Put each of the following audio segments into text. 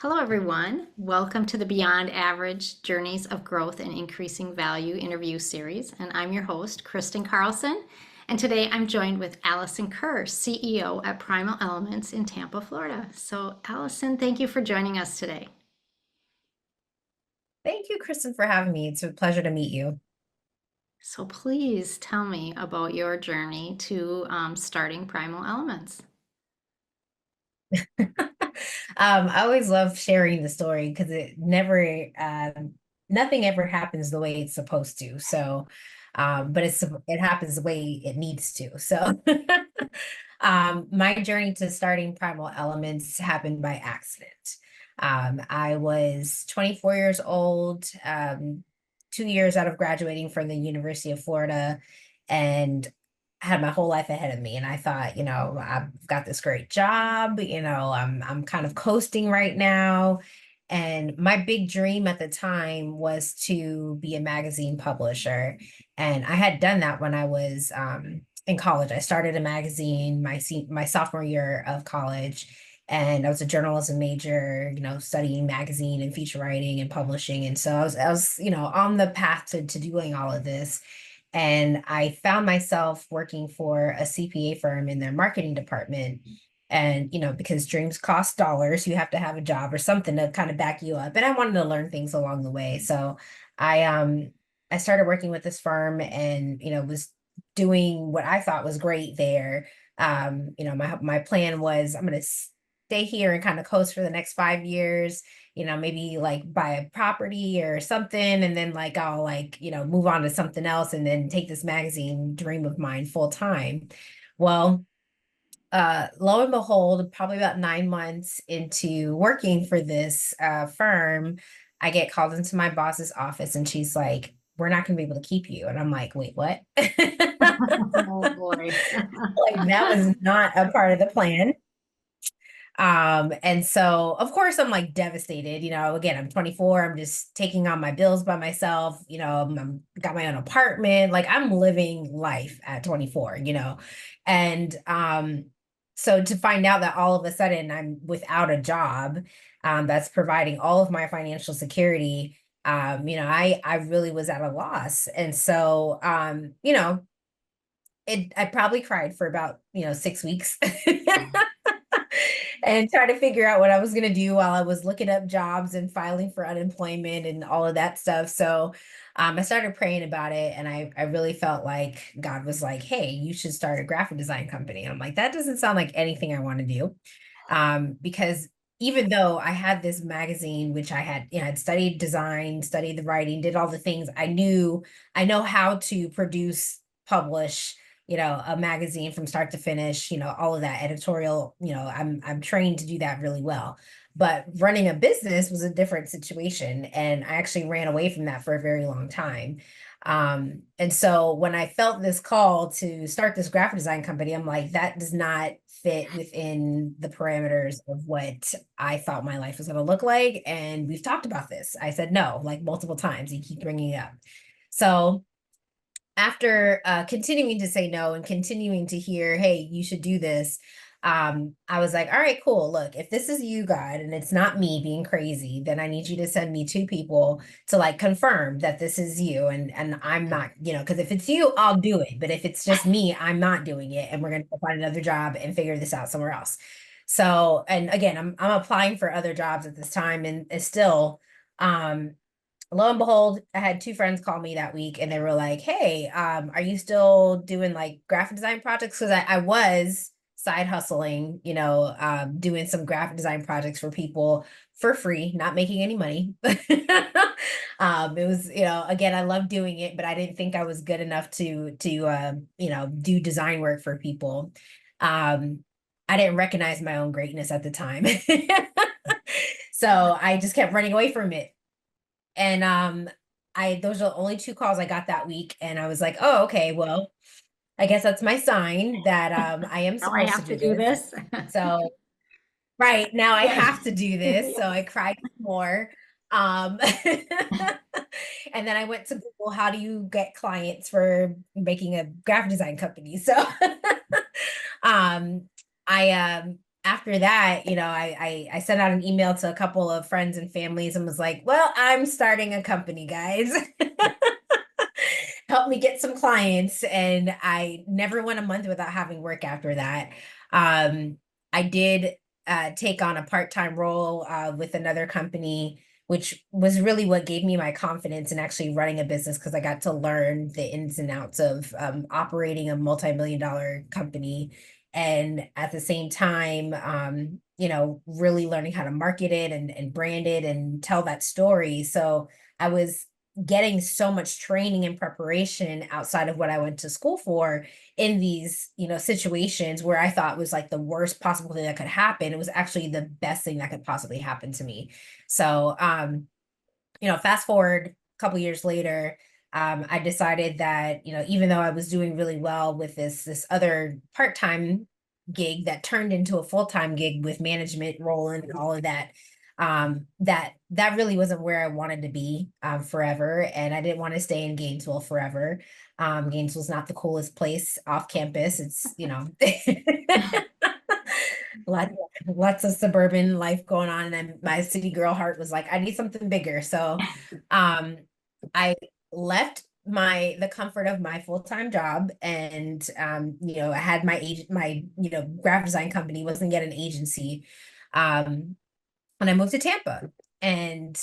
Hello, everyone. Welcome to the Beyond Average Journeys of Growth and Increasing Value interview series. And I'm your host, Kristen Carlson. And today I'm joined with Allysen Kerr, CEO at Primal Elements in Tampa, Florida. So, Allysen, thank you for joining us today. Thank you, Kristen, for having me. It's a pleasure to meet you. So, please tell me about your journey to starting Primal Elements. I always love sharing the story because nothing ever happens the way it's supposed to. But it happens the way it needs to. So, my journey to starting Primal Elements happened by accident. I was 24 years old, 2 years out of graduating from the University of Florida, and had my whole life ahead of me. And I thought, I've got this great job, I'm kind of coasting right now. And my big dream at the time was to be a magazine publisher. And I had done that when I was in college. I started a magazine my sophomore year of college. And I was a journalism major, studying magazine and feature writing and publishing. And so I was, on the path to doing all of this. And I found myself working for a CPA firm in their marketing department. And, because dreams cost dollars, you have to have a job or something to kind of back you up. And I wanted to learn things along the way. So I started working with this firm and, was doing what I thought was great there. My plan was I'm going to stay here and kind of coast for the next 5 years, maybe like buy a property or something. And then like, I'll like, move on to something else and then take this magazine dream of mine full time. Well, lo and behold, probably about 9 months into working for this firm, I get called into my boss's office and she's like, we're not going to be able to keep you. And I'm like, wait, what? Oh, boy. Like that was not a part of the plan. And so of course I'm like devastated, again, I'm 24, I'm just taking on my bills by myself, got my own apartment, like I'm living life at 24, and so to find out that all of a sudden I'm without a job, that's providing all of my financial security, I really was at a loss. And so, I probably cried for about, 6 weeks. And try to figure out what I was going to do while I was looking up jobs and filing for unemployment and all of that stuff. So I started praying about it, and I really felt like God was like, hey, you should start a graphic design company. And I'm like, that doesn't sound like anything I want to do. Because even though I had this magazine, which I had, I'd studied design, studied the writing, did all the things, I know how to produce, publish, a magazine from start to finish, all of that editorial, I'm trained to do that really well. But running a business was a different situation. And I actually ran away from that for a very long time. And so when I felt this call to start this graphic design company, I'm like, that does not fit within the parameters of what I thought my life was going to look like. And we've talked about this. I said no, like multiple times. You keep bringing it up. So after continuing to say no and continuing to hear, hey, you should do this, I was like, all right, cool. Look, if this is you, God, and it's not me being crazy, then I need you to send me two people to like confirm that this is you. And I'm not, because if it's you, I'll do it. But if it's just me, I'm not doing it. And we're gonna go find another job and figure this out somewhere else. So, and again, I'm applying for other jobs at this time, and it's still um lo and behold, I had two friends call me that week and they were like, hey, are you still doing like graphic design projects? Because I was side hustling, doing some graphic design projects for people for free, not making any money. It was, again, I love doing it, but I didn't think I was good enough to do design work for people. Um, I didn't recognize my own greatness at the time. So I just kept running away from it. And I those are the only two calls I got that week. And I was like, oh, okay, well, I guess that's my sign that I am Now I supposed to have to do do this. this. So right now I Yes. have to do this. So I cried more. Um and then I went to Google, how do you get clients for making a graphic design company? So um I after that, I sent out an email to a couple of friends and families and was like, well, I'm starting a company, guys. Help me get some clients. And I never went a month without having work after that. I did take on a part-time role with another company, which was really what gave me my confidence in actually running a business because I got to learn the ins and outs of operating a multi-million-dollar company. And at the same time, really learning how to market it and brand it and tell that story. So I was getting so much training and preparation outside of what I went to school for in these, situations where I thought was like the worst possible thing that could happen. It was actually the best thing that could possibly happen to me. So, fast forward a couple years later, I decided that, even though I was doing really well with this other part-time gig that turned into a full-time gig with management role and all of that, that really wasn't where I wanted to be forever. And I didn't want to stay in Gainesville forever. Gainesville's not the coolest place off campus. It's, lots, lots of suburban life going on. And my city girl heart was like, I need something bigger. So um, I left the comfort of my full-time job and I had my graphic design company, wasn't yet an agency. And I moved to Tampa and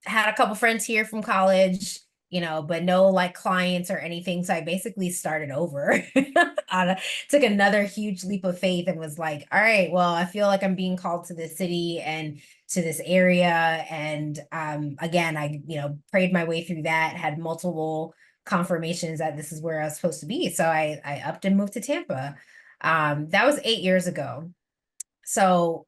had a couple friends here from college, but no like clients or anything. So I basically started over. Took another huge leap of faith and was like, all right, well, I feel like I'm being called to this city and to this area. And again, I, prayed my way through that, had multiple confirmations that this is where I was supposed to be. So I upped and moved to Tampa. That was 8 years ago. So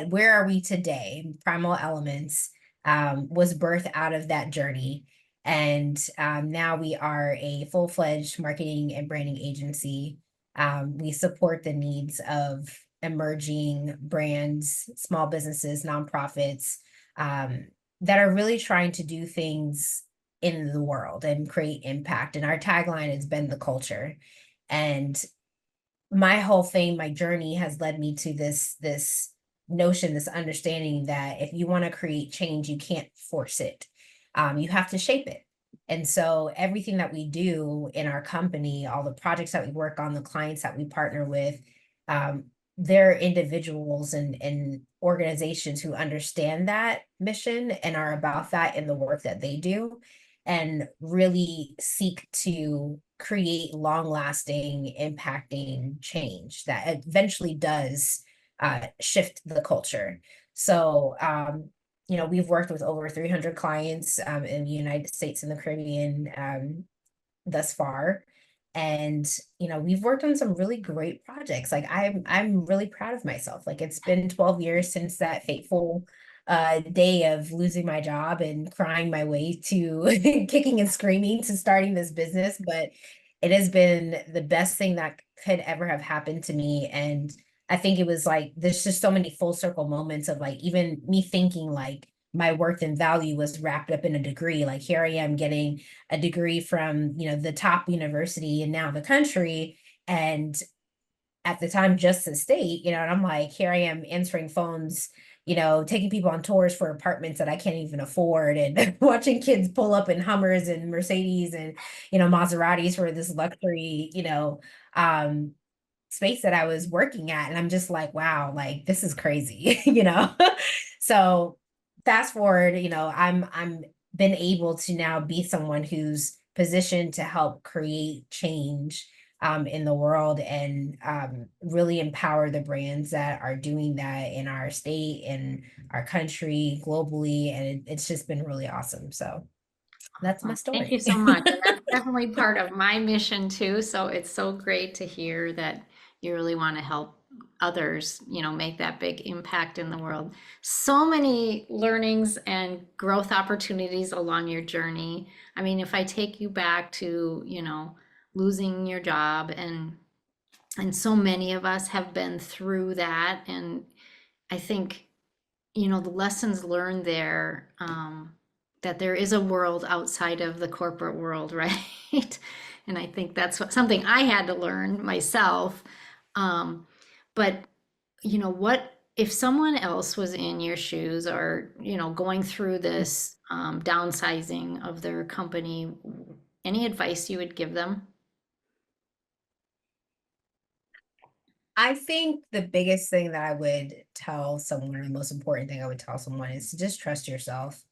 where are we today? Primal Elements was birthed out of that journey. And now we are a full-fledged marketing and branding agency. We support the needs of emerging brands, small businesses, nonprofits that are really trying to do things in the world and create impact. And our tagline has been the culture. And my whole thing, my journey has led me to this notion, this understanding that if you want to create change, you can't force it. You have to shape it. And so everything that we do in our company, all the projects that we work on, the clients that we partner with, they're individuals and organizations who understand that mission and are about that in the work that they do and really seek to create long-lasting, impacting change that eventually does shift the culture. So, we've worked with over 300 clients in the United States and the Caribbean thus far. And, we've worked on some really great projects. Like I'm really proud of myself. Like it's been 12 years since that fateful day of losing my job and crying my way to kicking and screaming to starting this business. But it has been the best thing that could ever have happened to me. And I think it was like, there's just so many full circle moments of like, even me thinking like my worth and value was wrapped up in a degree. Like here I am getting a degree from, the top university and now the country. And at the time, just the state, and I'm like, here I am answering phones, taking people on tours for apartments that I can't even afford and watching kids pull up in Hummers and Mercedes and, Maseratis for this luxury, um, space that I was working at. And I'm just like, wow, like this is crazy, So fast forward, I'm been able to now be someone who's positioned to help create change in the world and really empower the brands that are doing that in our state and our country globally. And it's just been really awesome. So that's my Well, thank you story. so much. And that's definitely part of my mission too. So it's so great to hear that you really want to help others, make that big impact in the world. So many learnings and growth opportunities along your journey. I mean, if I take you back to, losing your job and so many of us have been through that. And I think, the lessons learned there, that there is a world outside of the corporate world, right? And I think that's something I had to learn myself. But what if someone else was in your shoes or, going through this downsizing of their company, any advice you would give them? I think the biggest thing that I would tell someone, or the most important thing I would tell someone, is to just trust yourself.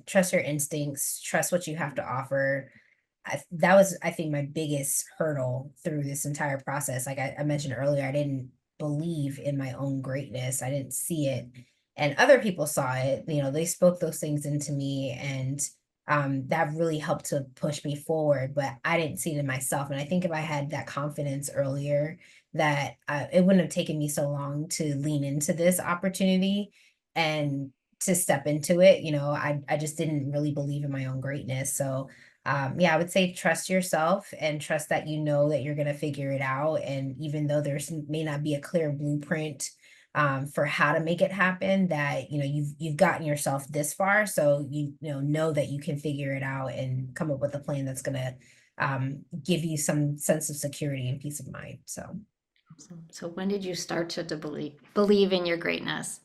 Trust your instincts, trust what you have to offer. That was, I think, my biggest hurdle through this entire process. Like I mentioned earlier, I didn't believe in my own greatness. I didn't see it. And other people saw it. They spoke those things into me, and that really helped to push me forward. But I didn't see it in myself. And I think if I had that confidence earlier, that it wouldn't have taken me so long to lean into this opportunity and to step into it. I just didn't really believe in my own greatness. So yeah, I would say trust yourself and trust that that you're going to figure it out. And even though there's may not be a clear blueprint for how to make it happen, that you've gotten yourself this far, so know that you can figure it out and come up with a plan that's going to give you some sense of security and peace of mind. So So when did you start to believe in your greatness?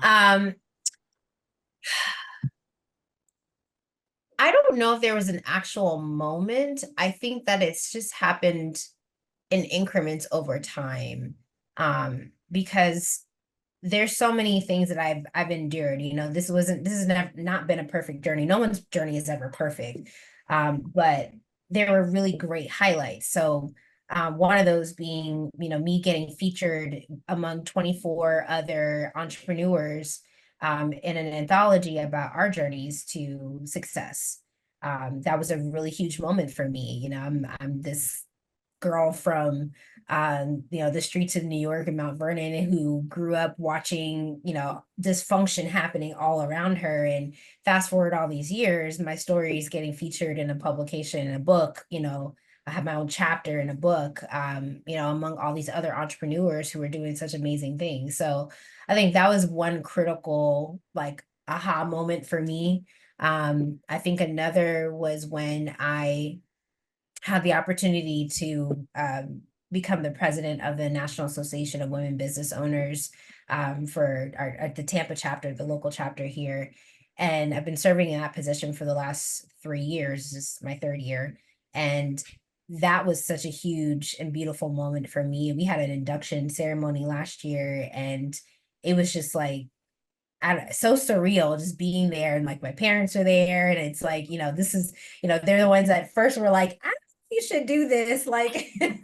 um, I don't know if there was an actual moment. I think that it's just happened in increments over time. Because there's so many things that I've endured. This has not been a perfect journey. No one's journey is ever perfect. But there were really great highlights. So one of those being, me getting featured among 24 other entrepreneurs in an anthology about our journeys to success. That was a really huge moment for me. I'm this girl from the streets of New York and Mount Vernon who grew up watching, dysfunction happening all around her. And fast forward all these years, my story is getting featured in a publication, in a book. I have my own chapter in a book, among all these other entrepreneurs who are doing such amazing things. So I think that was one critical, like, aha moment for me. I think another was when I had the opportunity to become the president of the National Association of Women Business Owners for the Tampa chapter, the local chapter here. And I've been serving in that position for the last 3 years. This is my third year. And that was such a huge and beautiful moment for me. We had an induction ceremony last year, and it was just like, so surreal just being there, and like my parents are there, and it's like, this is, they're the ones that first were like, I don't think you should do this, like, maybe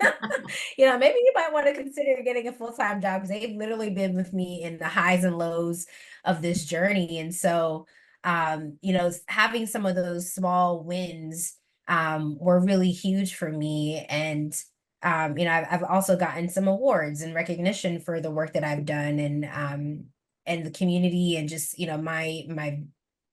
you might want to consider getting a full-time job, because they've literally been with me in the highs and lows of this journey. And so having some of those small wins were really huge for me. And I've also gotten some awards and recognition for the work that I've done, and the community, and just my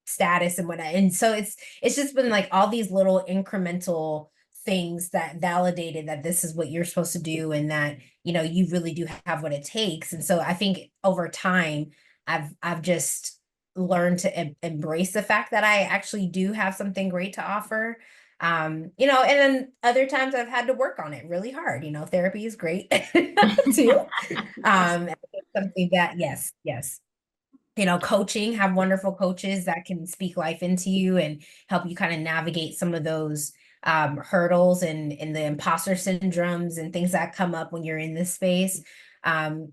status and whatnot. And so it's just been like all these little incremental things that validated that this is what you're supposed to do, and that you really do have what it takes. And so I think over time I've just learned to embrace the fact that I actually do have something great to offer. And then other times I've had to work on it really hard. Therapy is great too. Something that, yes, coaching, have wonderful coaches that can speak life into you and help you kind of navigate some of those hurdles and the imposter syndromes and things that come up when you're in this space.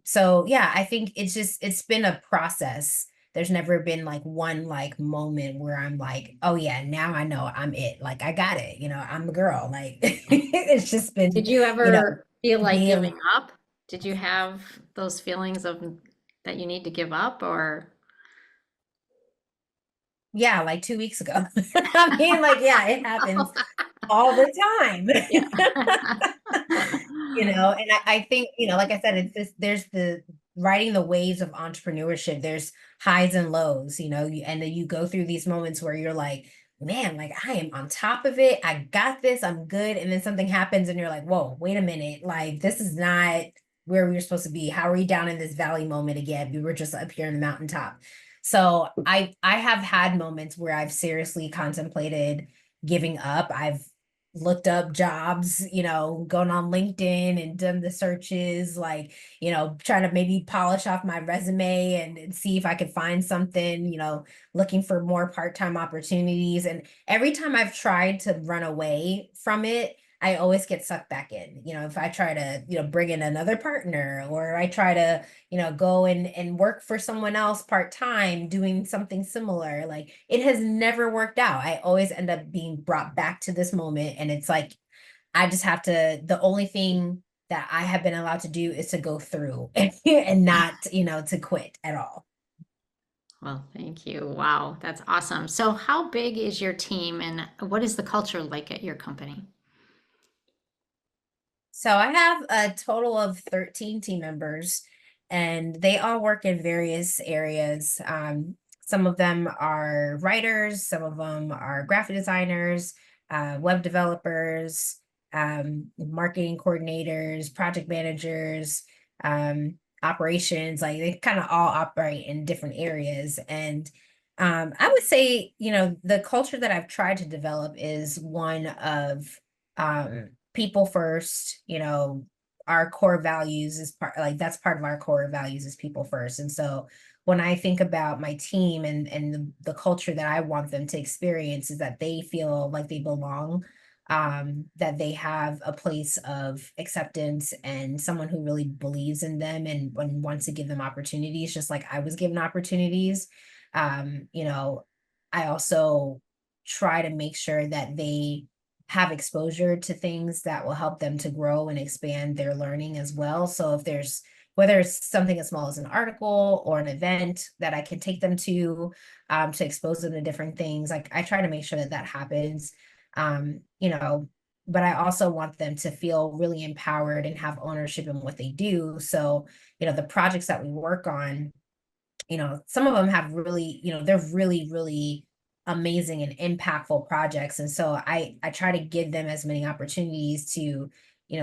So yeah, I think it's been a process. There's never been like one like moment where I'm like, oh yeah, now I know I'm it. Like I got it, I'm the girl. Like it's just been, Did you ever feel like daily. giving up? Did you have those feelings of that you need to give up or? Yeah, like 2 weeks ago. I mean, like, yeah, it happens all the time. Yeah. And I think, like I said, it's this, there's the riding the waves of entrepreneurship. There's highs and lows, and then you go through these moments where you're like, man, like I am on top of it. I got this, I'm good. And then something happens and you're like, whoa, wait a minute. Like, this is not where we were supposed to be. How are we down in this valley moment again? We were just up here in the mountaintop. So I have had moments where I've seriously contemplated giving up. looked up jobs, going on LinkedIn and done the searches, like, trying to maybe polish off my resume and see if I could find something, looking for more part-time opportunities. And every time I've tried to run away from it, I always get sucked back in. If I try to, bring in another partner, or I try to, go and work for someone else part-time doing something similar, like it has never worked out. I always end up being brought back to this moment. And it's like, I just have to, the only thing that I have been allowed to do is to go through and not, to quit at all. Well, thank you. Wow, that's awesome. So, how big is your team and what is the culture like at your company? So I have a total of 13 team members, and they all work in various areas. Some of them are writers, some of them are graphic designers, web developers, marketing coordinators, project managers, operations. Like they kind of all operate in different areas. And I would say, the culture that I've tried to develop is one of people first. Our core values is part, like that's part of our core values is people first. And so when I think about my team and the culture that I want them to experience, is that they feel like they belong, that they have a place of acceptance and someone who really believes in them and wants to give them opportunities, just like I was given opportunities. I also try to make sure that they have exposure to things that will help them to grow and expand their learning as well. So if there's, whether it's something as small as an article or an event that I can take them to expose them to different things, like I try to make sure that that happens. um, you know, but I also want them to feel really empowered and have ownership in what they do. So, the projects that we work on, some of them have really, they're really, really amazing and impactful projects. And so I try to give them as many opportunities to,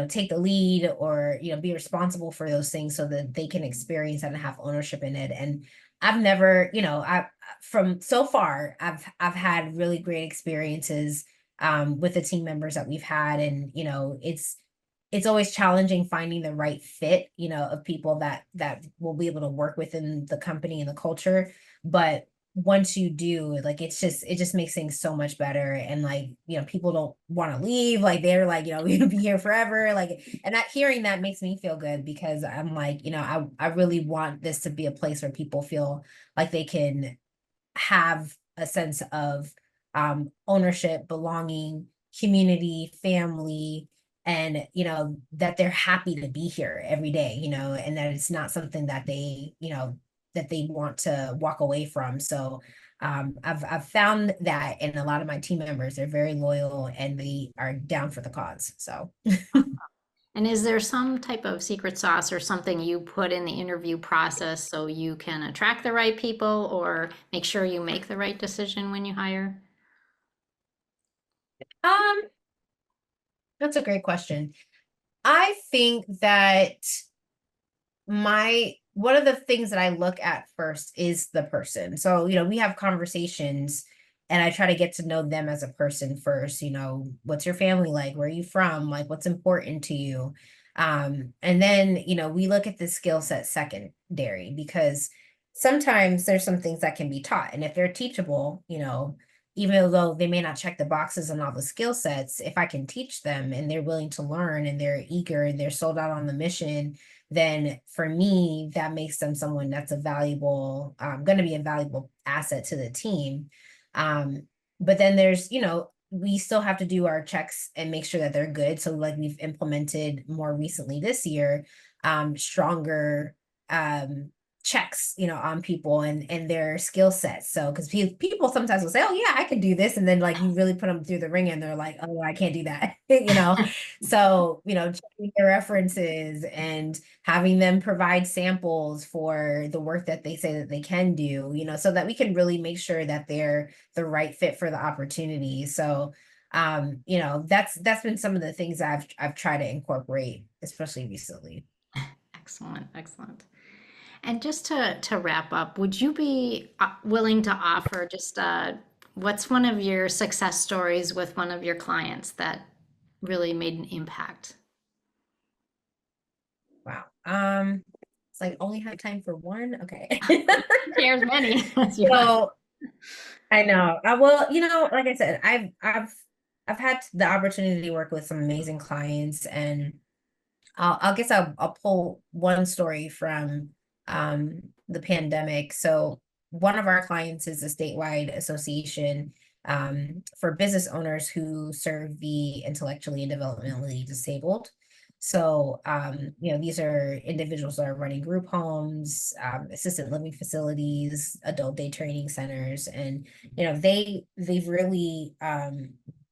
take the lead or, be responsible for those things so that they can experience and have ownership in it. And I've never, I from so far, I've had really great experiences with the team members that we've had. And, it's always challenging finding the right fit, of people that will be able to work within the company and the culture. But once you do, like it just makes things so much better. And like, people don't want to leave. Like they're like, we're gonna be here forever. Like, and that hearing that makes me feel good, because I'm like, I really want this to be a place where people feel like they can have a sense of ownership, belonging, community, family, and that they're happy to be here every day, and that it's not something that that they want to walk away from. So I've found that in a lot of my team members, they're very loyal and they are down for the cause. So And is there some type of secret sauce or something you put in the interview process so you can attract the right people or make sure you make the right decision when you hire? um that's a great question. I think that my one of the things that I look at first is the person. So, we have conversations and I try to get to know them as a person first. What's your family like? Where are you from? Like, what's important to you? And then, we look at the skill set secondary, because sometimes there's some things that can be taught. And if they're teachable, even though they may not check the boxes on all the skill sets, if I can teach them and they're willing to learn and they're eager and they're sold out on the mission, then for me, that makes them someone that's a valuable, going to be a valuable asset to the team. Um, but then there's, we still have to do our checks and make sure that they're good. So like we've implemented more recently this year, stronger um checks, on people and their skill sets. So because people sometimes will say, oh yeah, I can do this, and then like you really put them through the ring and they're like, oh, I can't do that. So checking their references and having them provide samples for the work that they say that they can do, so that we can really make sure that they're the right fit for the opportunity. So that's been some of the things I've tried to incorporate, especially recently. Excellent, excellent. And just to wrap up, would you be willing to offer just what's one of your success stories with one of your clients that really made an impact? Wow. It's like only have time for one. Okay. Share as many as you want. So I know. Well, like I said, I've had the opportunity to work with some amazing clients, and I guess I'll pull one story from the pandemic. So one of our clients is a statewide association for business owners who serve the intellectually and developmentally disabled. So these are individuals that are running group homes, assisted living facilities, adult day training centers, and they've really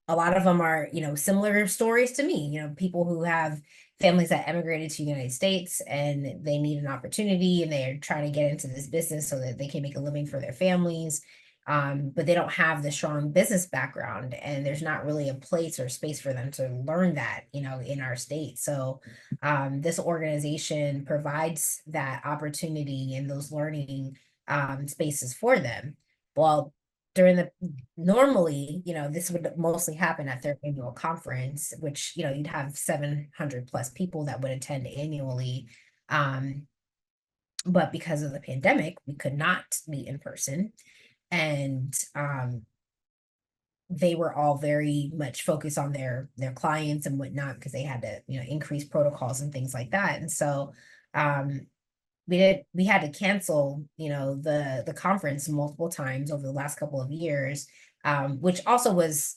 a lot of them are similar stories to me. People who have families that emigrated to the United States and they need an opportunity and they're trying to get into this business so that they can make a living for their families. But they don't have the strong business background, and there's not really a place or space for them to learn that, in our state. So this organization provides that opportunity and those learning spaces for them. Well, during the normally, this would mostly happen at their annual conference, which, you'd have 700 plus people that would attend annually. Um, but because of the pandemic, we could not meet in person. And they were all very much focused on their clients and whatnot because they had to, increase protocols and things like that. And so um we had to cancel the conference multiple times over the last couple of years, which also was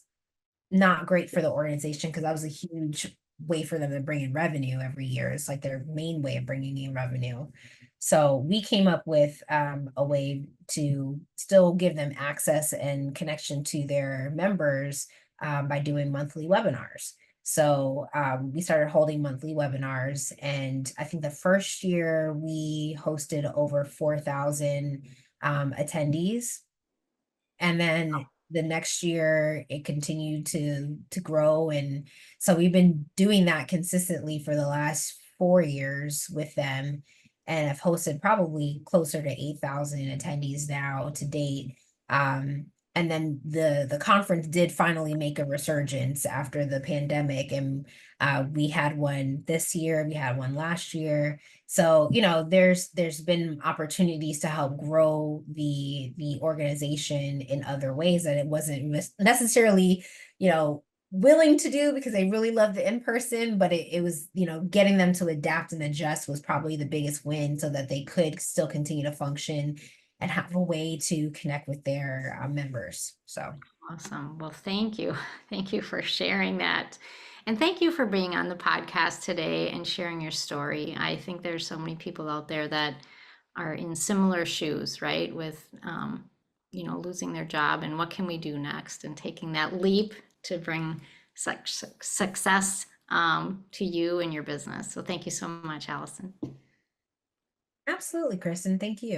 not great for the organization because that was a huge way for them to bring in revenue every year. It's like their main way of bringing in revenue. So we came up with a way to still give them access and connection to their members by doing monthly webinars. So we started holding monthly webinars, and I think the first year we hosted over 4,000 attendees, and then the next year it continued to grow. And so we've been doing that consistently for the last 4 years with them, and I've hosted probably closer to 8,000 attendees now to date. And then the conference did finally make a resurgence after the pandemic, and we had one this year, we had one last year. So there's been opportunities to help grow the organization in other ways that it wasn't necessarily willing to do because they really love the in-person, but it was getting them to adapt and adjust was probably the biggest win so that they could still continue to function and have a way to connect with their members. So Awesome. Well, thank you. Thank you for sharing that. And thank you for being on the podcast today and sharing your story. I think there's so many people out there that are in similar shoes, right? With, losing their job and what can we do next, and taking that leap to bring success to you and your business. So thank you so much, Allysen. absolutely, Kristen. Thank you.